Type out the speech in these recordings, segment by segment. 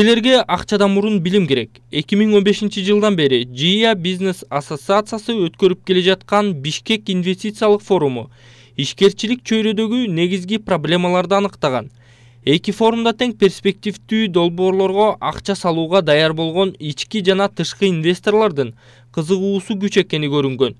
Ишкерлерге акчадан мурун билим керек. 2015-жылдан бери ЖИА бизнес ассоциациясы өткөрүп келе жаткан Бишкек инвестициялык форуму ишкерчилик чөйрөдөгү негизги проблемаларды аныктаган. Эки форумда тең перспективдүү долбоорлорго акча салууга даяр болгон ички жана тышкы инвесторлордун кызыгуусу күч экени көрүнгөн.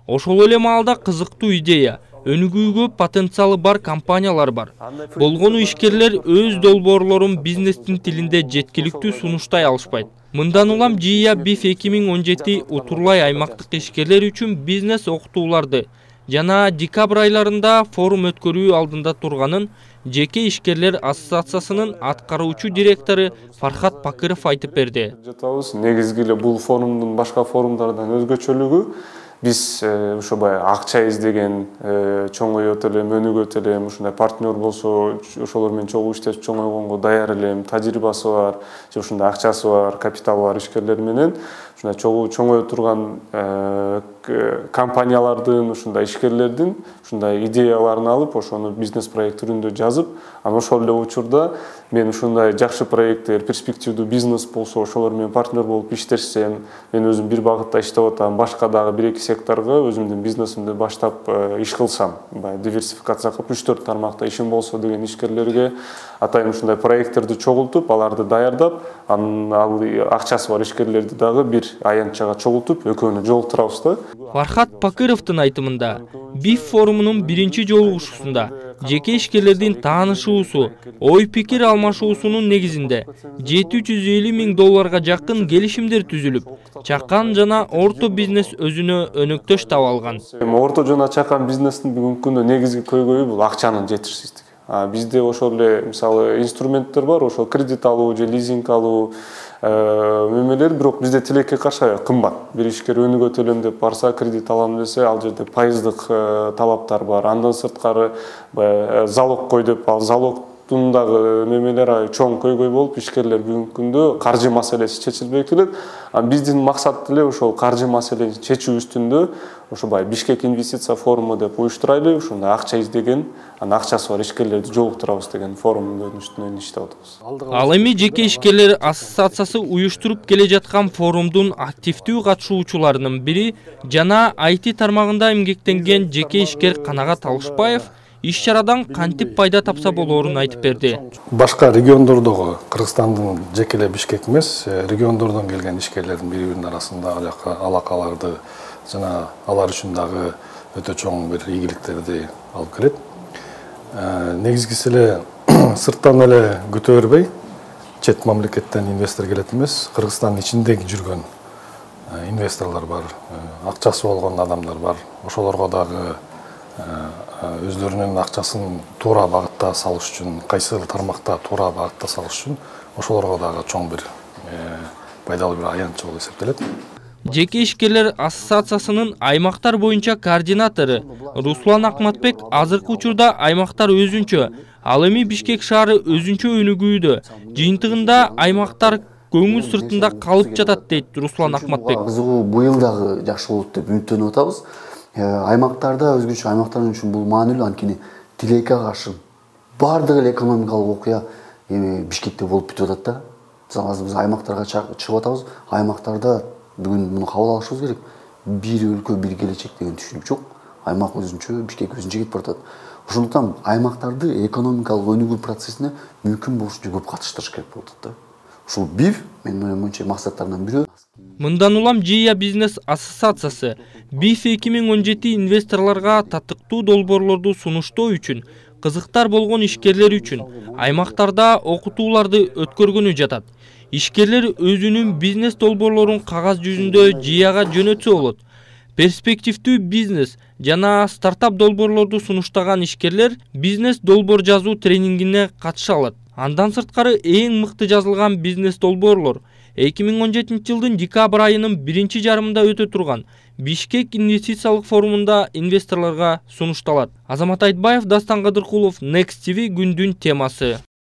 Ошол эле маалда кызыктуу идея, өнүгүүгө потенциалы бар компаниялар бар. Болгону ишкерлер өз долбоорлорун бизнестин тилинде жеткиликтүү сунуштай алышпайт. Мындан улам ЖИА БИФ 2017 утурлай аймактык ишкерлер үчүн бизнес окутууларды жана декабрь айларында форум өткөрүү алдында турганын Жеке ишкерлер ассоциациясынын аткаруучу директору Фархат Пакыров айтып берди. Негизги эле бул форумдун башка форумдардан өзгөчөлүгү биз ушундай акча издеген, чоңоёт элем, өнүгөт элем, ушундай партнер болсо, ошолор менен чогуу иштеп чоңойгонго даяр элем, тажрыйбасы бар, же ушундай акчасы бар, капиталы бар ишкерлер менен ушундай чоңое турган компаниялардын, ушундай ишкерлердин ушундай идеяларын алып, ошону бизнес проект түрүндө жазып, анан ошол эле учурда мен ушундай жакшы проекттер, перспективдүү бизнес болсо, ошолор менен партнер болуп иштешсем, мен өзүм бир багытта иштеп атам, башка дагы 1-2 секторго өзүмдүн бизнесимди баштап иш кылсам, диверсификация кылып 3-4 тармакта ишим болсо деген ишкерлерге атайын ушундай проекттерди чогултуп, аларды даярдап, анан ал акчасы бар ишкерлерди дагы бир аянтчага чогултуп, экөөнү жолуктурабыз да. Фархат Пакыровдун айтымында, БИФ форумунун биринчи жолугушуусунда жеке ишкерлердин таанышуусу, ой-пикир алмашуусунун негизинде $750,000 жакын келишимдер түзүлүп, чакан жана орто бизнес өзүнө өнөктөш таба алган. Орто жана чакан бизнестин бүгүнкү күндө негизги көйгөйү бул акчанын жетишсиздиги. Бизде ошол эле мисалы инструменттер бар, ошол кредит алуу же лизинг алуу мөмөлөр, бирок бизде тилекке каршы кымбат. Бир ишкер өнүгөт элем деп барса, кредит алам десе, ал жерде пайыздык талаптар бар. Андан сырткары залог кой деп, ал залогдун дагы мөмөлөр чоң көйгөй болуп, ишкерлер бүгүнкү күндө каржы маселеси чечилбей келет. Биздин максат эле ошол каржы маселени чечүү үстүндө ошобай Бишкек инвестиция форуму деп уюштурайлы, ушундай акча издеген, анан акчасы бар ишкерлерди жолуктурабыз деген форумдун үстүнөн иштеп атабыз. Ал эми жеке ишкерлер ассоциациясы уюштуруп келе жаткан форумдун активдүү катышуучуларынын бири жана IT тармагында эмгектенген жеке ишкер Канагат Алышбаев иш-чарадан кантип пайда тапса болоорун айтып берди. Башка региондордогу Кыргызстандын жеке эле Бишкек эмес, региондордон келген ишкерлердин бири-биринин арасында алакаларды жана алар үчүн дагы өтө чоң бир ийгиликтерди алып келет. Негизгиси эле сырттан эле күтө бербей, чет мамлекеттен инвестор келет эмес, Кыргызстандын ичинде жүргөн инвесторлор бар, акчасы болгон адамдар бар. Ошолорго дагы өздөрүнүн акчасын туура багытта салыш үчүн, кайсы тармакта туура багытта салыш үчүн ошолорго дагы чоң бир пайдалуу бир аянтчы болуп эсептелет. Жеке ишкерлер ассоциациясынын аймактар боюнча координатору Руслан Акматбек азыркы учурда аймактар өзүнчө, ал эми Бишкек шаары өзүнчө өнүгүүдө. Жыйынтыгында аймактар көңүл сыртында калып жатат дейт Руслан Акматбек. Кызыгуу быйыл дагы жакшы болот деп үмүттөнүп атабыз. Аймактарда өзгөчө аймактар үчүн бул маанилүү, анткени тилекке каршы бардык эле экономикалык окуя Бишкекте болуп бүтүп атат да. Мисалы азыр биз аймактарга чыгып атабыз, аймактарда бүгүн муну кабыл алышыбыз керек. Бир өлкө, бир келечек деген түшүнүк жок. Аймак өзүнчө, Бишкек өзүнчө кетип баратат. Ошондуктан аймактарды экономикалык өнүгүү процессине мүмкүн болушунча көп катыштырыш керек болуп атат да. Ушул БИФ менин оюмча максаттарынан бири. Мындан улам ЖИА бизнес ассоциациясы БИФ 2017 инвесторлорго татыктуу долбоорлорду сунуштоо үчүн кызыктар болгон ишкерлер үчүн аймактарда окутууларды өткөргөнү жатат. Ишкерлер өзүнүн бизнес долбоорлорун кагаз жүзүндө ЖИАга жөнөтсө болот. Перспективдүү бизнес жана стартап долбоорлорду сунуштаган ишкерлер бизнес долбоор жазуу тренингине катыша алат. Андан сырткары эң мыкты жазылган бизнес долбоорлор 2017 жылдын декабрь айынын биринчи жарымында өтө турган Бишкек инвестициялык форумунда инвесторлорго сунушталат. Азамат Айтбаев, Дастан Кадыркулов, Next TV күндүн темасы.